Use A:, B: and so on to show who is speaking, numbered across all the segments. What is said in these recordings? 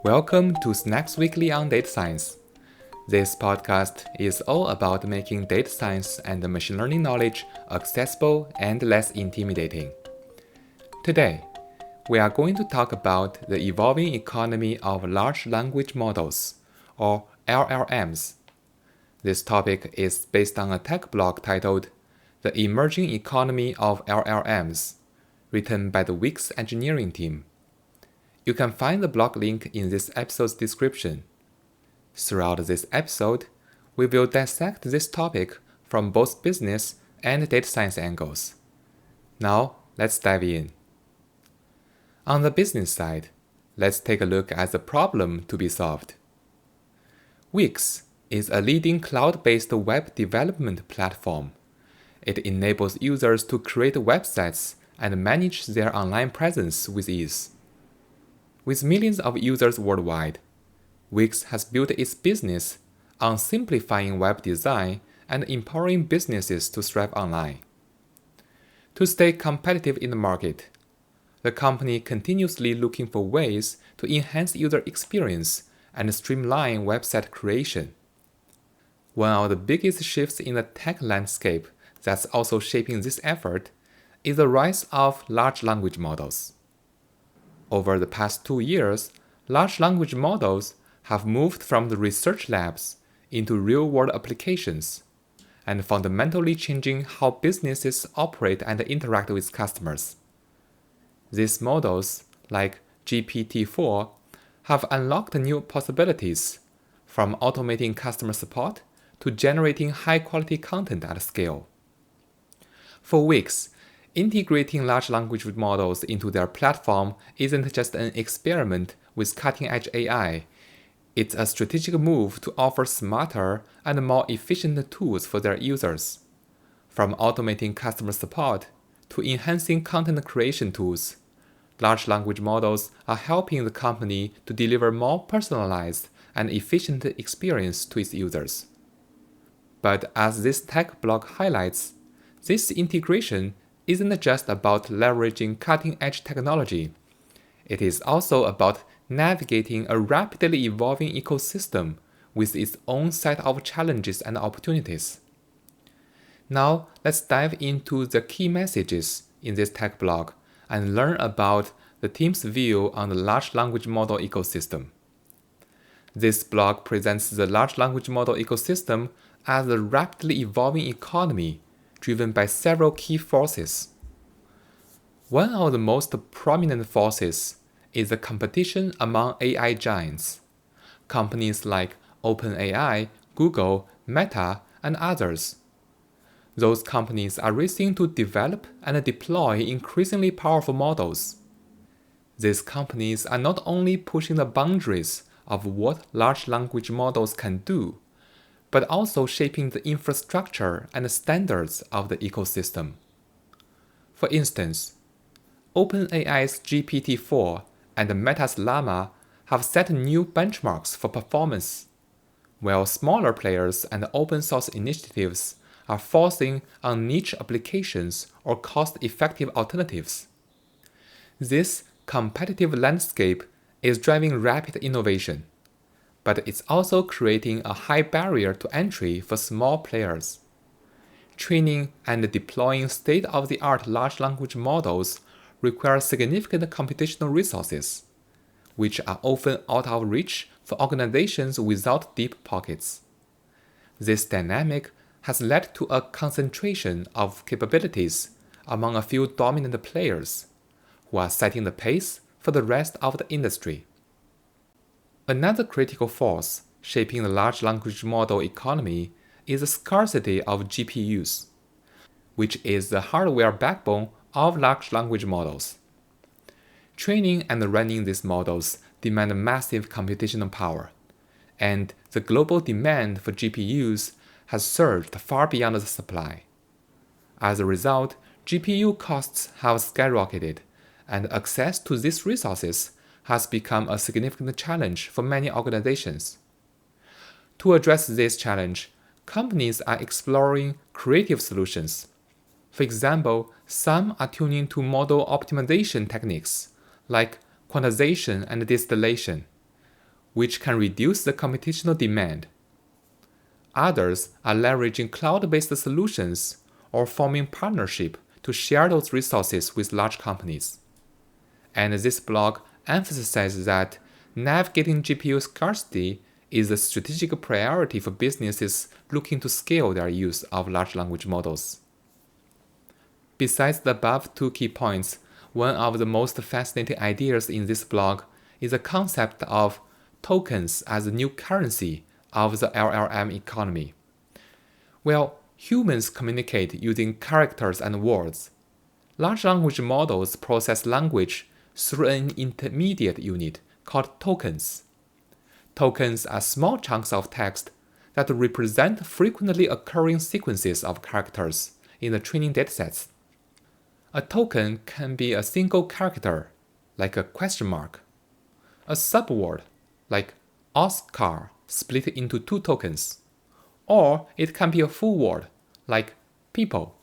A: Welcome to Snacks Weekly on Data Science. This podcast is all about making data science and machine learning knowledge accessible and less intimidating. Today, we are going to talk about the evolving economy of large language models, or LLMs. This topic is based on a tech blog titled The Emerging Economy of LLMs, written by the Wix engineering team. You can find the blog link in this episode's description. Throughout this episode, we will dissect this topic from both business and data science angles. Now, let's dive in. On the business side, let's take a look at the problem to be solved. Wix is a leading cloud-based web development platform. It enables users to create websites and manage their online presence with ease. With millions of users worldwide, Wix has built its business on simplifying web design and empowering businesses to thrive online. To stay competitive in the market, the company continuously looking for ways to enhance user experience and streamline website creation. One of the biggest shifts in the tech landscape that's also shaping this effort is the rise of large language models. Over the past 2 years, large language models have moved from the research labs into real-world applications and fundamentally changing how businesses operate and interact with customers. These models, like GPT-4, have unlocked new possibilities, from automating customer support to generating high-quality content at scale. For Wix, integrating large language models into their platform isn't just an experiment with cutting-edge AI. It's a strategic move to offer smarter and more efficient tools for their users. From automating customer support to enhancing content creation tools, large language models are helping the company to deliver more personalized and efficient experience to its users. But as this tech blog highlights, this integration isn't just about leveraging cutting-edge technology. It is also about navigating a rapidly evolving ecosystem with its own set of challenges and opportunities. Now, let's dive into the key messages in this tech blog and learn about the team's view on the large language model ecosystem. This blog presents the large language model ecosystem as a rapidly evolving economy driven by several key forces. One of the most prominent forces is the competition among AI giants. Companies like OpenAI, Google, Meta, and others. Those companies are racing to develop and deploy increasingly powerful models. These companies are not only pushing the boundaries of what large language models can do, but also shaping the infrastructure and standards of the ecosystem. For instance, OpenAI's GPT-4 and Meta's Llama have set new benchmarks for performance, while smaller players and open-source initiatives are forcing on niche applications or cost-effective alternatives. This competitive landscape is driving rapid innovation, but it's also creating a high barrier to entry for small players. Training and deploying state-of-the-art large language models require significant computational resources, which are often out of reach for organizations without deep pockets. This dynamic has led to a concentration of capabilities among a few dominant players, who are setting the pace for the rest of the industry. Another critical force shaping the large language model economy is the scarcity of GPUs, which is the hardware backbone of large language models. Training and running these models demand massive computational power, and the global demand for GPUs has surged far beyond the supply. As a result, GPU costs have skyrocketed, and access to these resources has become a significant challenge for many organizations. To address this challenge, companies are exploring creative solutions. For example, some are tuning to model optimization techniques like quantization and distillation, which can reduce the computational demand. Others are leveraging cloud-based solutions or forming partnership to share those resources with large companies. And this blog emphasizes that navigating GPU scarcity is a strategic priority for businesses looking to scale their use of large language models. Besides the above two key points, one of the most fascinating ideas in this blog is the concept of tokens as the new currency of the LLM economy. Well, humans communicate using characters and words. Large language models process language through an intermediate unit called tokens. Tokens are small chunks of text that represent frequently occurring sequences of characters in the training datasets. A token can be a single character, like a question mark, a subword, like Oscar split into two tokens, or it can be a full word, like people.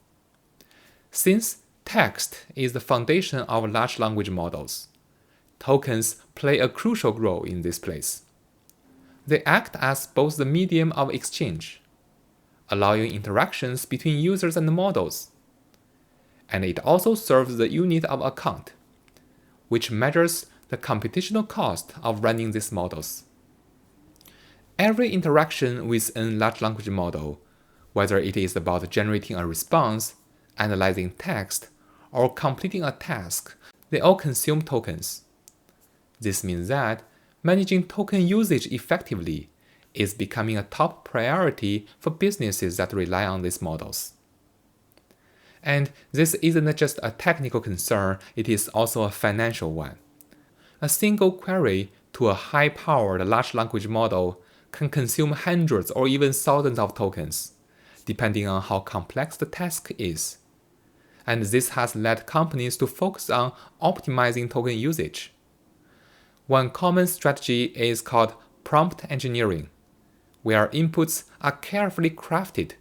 A: Since text is the foundation of large language models, tokens play a crucial role in this place. They act as both the medium of exchange, allowing interactions between users and models, and it also serves the unit of account, which measures the computational cost of running these models. Every interaction with a large language model, whether it is about generating a response, analyzing text, or completing a task, they all consume tokens. This means that managing token usage effectively is becoming a top priority for businesses that rely on these models. And this isn't just a technical concern, it is also a financial one. A single query to a high-powered large language model can consume hundreds or even thousands of tokens, depending on how complex the task is. And this has led companies to focus on optimizing token usage. One common strategy is called prompt engineering, where inputs are carefully crafted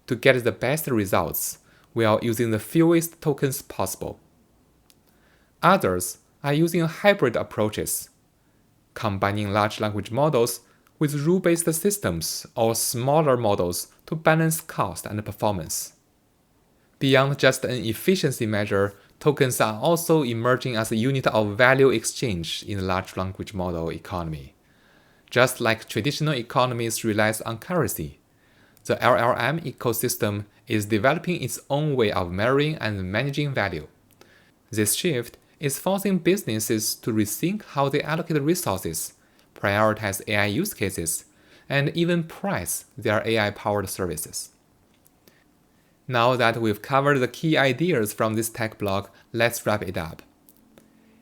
A: to get the best results while using the fewest tokens possible. Others are using hybrid approaches, combining large language models with rule-based systems or smaller models to balance cost and performance. Beyond just an efficiency measure, tokens are also emerging as a unit of value exchange in the large language model economy. Just like traditional economies rely on currency, the LLM ecosystem is developing its own way of measuring and managing value. This shift is forcing businesses to rethink how they allocate resources, prioritize AI use cases, and even price their AI-powered services. Now that we've covered the key ideas from this tech blog, let's wrap it up.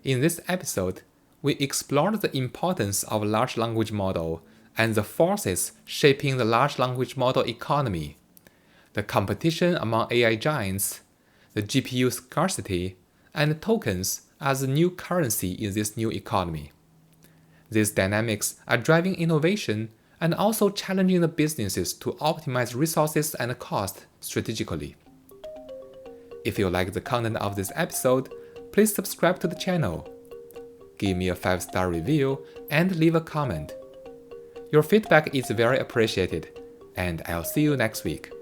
A: In this episode, we explored the importance of a large language model and the forces shaping the large language model economy, the competition among AI giants, the GPU scarcity, and tokens as the new currency in this new economy. These dynamics are driving innovation and also challenging the businesses to optimize resources and cost strategically. If you like the content of this episode, please subscribe to the channel, give me a 5-star review, and leave a comment. Your feedback is very appreciated, and I'll see you next week.